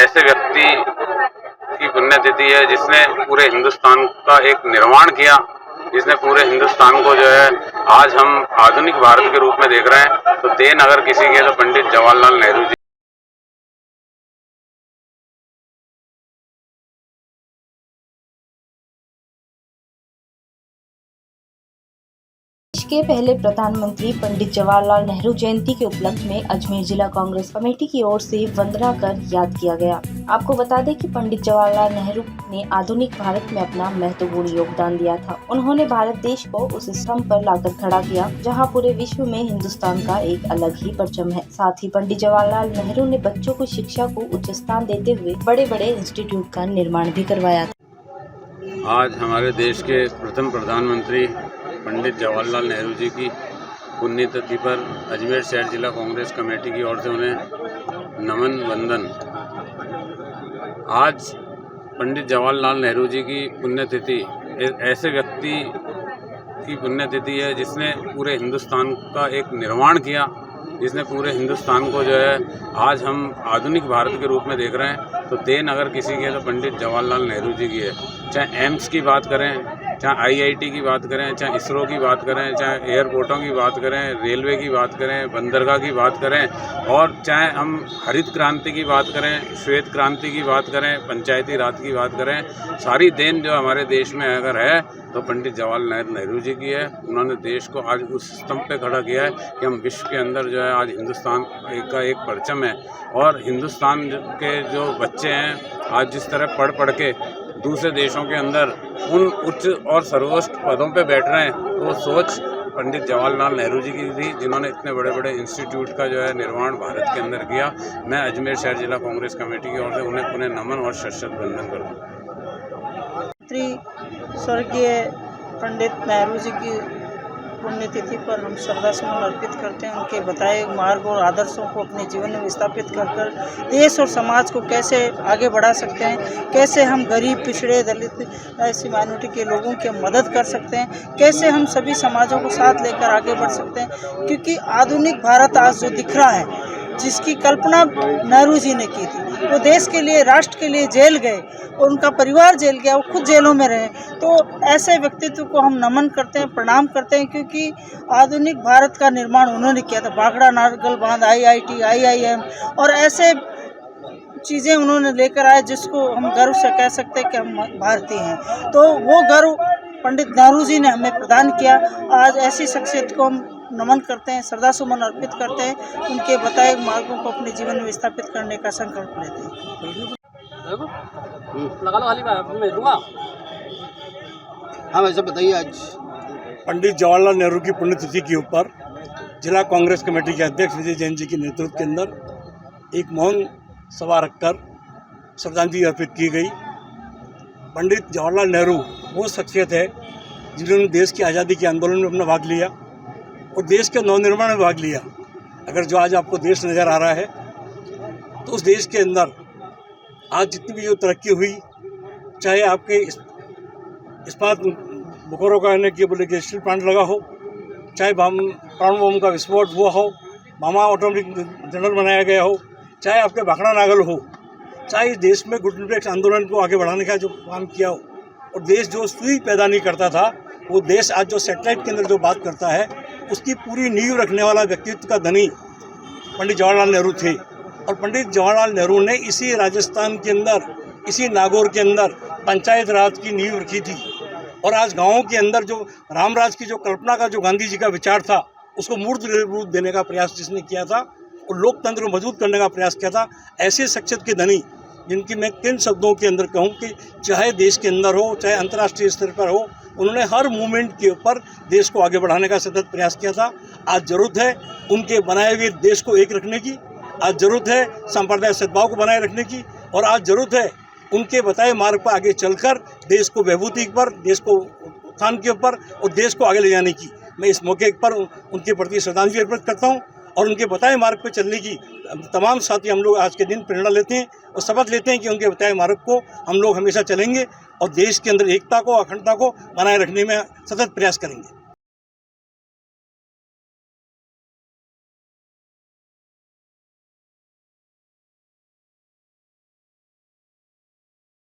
ऐसे व्यक्ति की पुण्यतिथि है जिसने पूरे हिंदुस्तान का एक निर्माण किया, जिसने पूरे हिंदुस्तान को जो है आज हम आधुनिक भारत के रूप में देख रहे हैं। तो देन अगर किसी के तो पंडित जवाहरलाल नेहरू जी। देश के पहले प्रधानमंत्री पंडित जवाहरलाल नेहरू जयंती के उपलक्ष्य में अजमेर जिला कांग्रेस कमेटी की ओर से वंदना कर याद किया गया। आपको बता दें कि पंडित जवाहरलाल नेहरू ने आधुनिक भारत में अपना महत्वपूर्ण योगदान दिया था। उन्होंने भारत देश को उस स्तंभ पर लाकर खड़ा किया जहां पूरे विश्व में हिंदुस्तान का एक अलग ही परचम है। साथ ही पंडित जवाहरलाल नेहरू ने बच्चों को शिक्षा को उच्च स्थान देते हुए बड़े बड़े इंस्टीट्यूट का निर्माण भी करवाया था। आज हमारे देश के प्रथम प्रधानमंत्री पंडित जवाहरलाल नेहरू जी की पुण्यतिथि पर अजमेर शहर जिला कांग्रेस कमेटी की ओर से उन्हें नमन वंदन। आज पंडित जवाहरलाल नेहरू जी की पुण्यतिथि ऐसे व्यक्ति की पुण्यतिथि है जिसने पूरे हिंदुस्तान का एक निर्माण किया, जिसने पूरे हिंदुस्तान को जो है आज हम आधुनिक भारत के रूप में देख रहे हैं। तो देन अगर किसी की है तो पंडित जवाहरलाल नेहरू जी की है। चाहे एम्स की बात करें, चाहे आईआईटी की बात करें, चाहे इसरो की बात करें, चाहे एयरपोर्टों की बात करें, रेलवे की बात करें, बंदरगाह की बात करें, और चाहे हम हरित क्रांति की बात करें, श्वेत क्रांति की बात करें, पंचायती राज की बात करें, सारी देन जो हमारे देश में अगर है तो पंडित जवाहरलाल नेहरू जी की है। उन्होंने देश को आज उस स्तंभ पे खड़ा किया है कि हम विश्व के अंदर जो है आज हिंदुस्तान का एक परचम है। और हिंदुस्तान के जो बच्चे हैं आज जिस तरह पढ़ के दूसरे देशों के अंदर उन उच्च और सर्वोच्च पदों पे बैठ रहे हैं, तो वो सोच पंडित जवाहरलाल नेहरू जी की थी, जिन्होंने इतने बड़े बड़े इंस्टीट्यूट का जो है निर्माण भारत के अंदर किया। मैं अजमेर शहर जिला कांग्रेस कमेटी की ओर से उन्हें पुनः नमन और शत वंदन करूँ। स्वर्गीय पंडित नेहरू जी की पुण्यतिथि पर हम श्रद्धासुमन अर्पित करते हैं। उनके बताए मार्ग और आदर्शों को अपने जीवन में स्थापित कर देश और समाज को कैसे आगे बढ़ा सकते हैं, कैसे हम गरीब, पिछड़े, दलित, ऐसी माइनॉरिटी के लोगों की मदद कर सकते हैं, कैसे हम सभी समाजों को साथ लेकर आगे बढ़ सकते हैं। क्योंकि आधुनिक भारत आज जो दिख रहा है, जिसकी कल्पना नेहरू जी ने की थी, वो देश के लिए, राष्ट्र के लिए जेल गए और उनका परिवार जेल गया, वो खुद जेलों में रहे। तो ऐसे व्यक्तित्व को हम नमन करते हैं, प्रणाम करते हैं, क्योंकि आधुनिक भारत का निर्माण उन्होंने किया था। भाखड़ा नारगल बांध, आईआईटी, आईआईएम और ऐसे चीज़ें उन्होंने लेकर आए जिसको हम गर्व से कह सकते हैं कि हम भारतीय हैं। तो वो गर्व पंडित नेहरू जी ने हमें प्रदान किया। आज ऐसी शख्सियत को हम नमन करते हैं, श्रद्धासुमन अर्पित करते हैं, उनके बताए मार्गों को अपने जीवन में स्थापित करने का संकल्प लेते हैं। हाँ, वैसे बताइए। आज पंडित जवाहरलाल नेहरू की पुण्यतिथि के ऊपर जिला कांग्रेस कमेटी के अध्यक्ष विजय जैन जी के नेतृत्व के अंदर एक मौन सभा रखकर श्रद्धांजलि अर्पित की गई। पंडित जवाहरलाल नेहरू वो शख्सियत है जिन्होंने देश की आज़ादी के आंदोलन में अपना भाग लिया और देश के नवनिर्माण में भाग लिया। अगर जो आज आपको देश नज़र आ रहा है, तो उस देश के अंदर आज जितनी भी जो तरक्की हुई, चाहे आपके इस्पात बोकारो का यानी कि बोले कि स्टील प्लांट लगा हो, चाहे प्राण बम का विस्फोट हुआ हो, मामा ऑटोमेटिक जनरल बनाया गया हो, चाहे आपके भाखड़ा नागल हो, चाहे इस देश में गुटनिरपेक्ष आंदोलन को आगे बढ़ाने का जो काम किया हो, और देश जो सुई पैदा नहीं करता था, वो देश आज जो सैटेलाइट के अंदर जो बात करता है, उसकी पूरी नींव रखने वाला व्यक्तित्व का धनी पंडित जवाहरलाल नेहरू थे। और पंडित जवाहरलाल नेहरू ने इसी राजस्थान के अंदर, इसी नागौर के अंदर पंचायत राज की नींव रखी थी। और आज गाँवों के अंदर जो रामराज की जो कल्पना का जो गांधी जी का विचार था, उसको मूर्त रूप देने का प्रयास जिसने किया था और लोकतंत्र को मजबूत करने का प्रयास किया था, ऐसे शख्सियत के धनी जिनकी मैं किन शब्दों के अंदर कहूँ कि चाहे देश के अंदर हो, चाहे अंतर्राष्ट्रीय स्तर पर हो, उन्होंने हर मूवमेंट के ऊपर देश को आगे बढ़ाने का सतत प्रयास किया था। आज ज़रूरत है उनके बनाए हुए देश को एक रखने की, आज ज़रूरत है सांप्रदायिक सद्भाव को बनाए रखने की, और आज ज़रूरत है उनके बताए मार्ग पर आगे चलकर देश को विभूति पर, देश को उत्थान के ऊपर और देश को आगे ले जाने की। मैं इस मौके पर उनके प्रति श्रद्धांजलि अर्पित करता हूँ और उनके बताए मार्ग पर चलने की तमाम साथी हम लोग आज के दिन प्रेरणा लेते हैं और शपथ लेते हैं कि उनके बताए मार्ग को हम लोग हमेशा चलेंगे और देश के अंदर एकता को, अखंडता को बनाए रखने में सतत प्रयास करेंगे।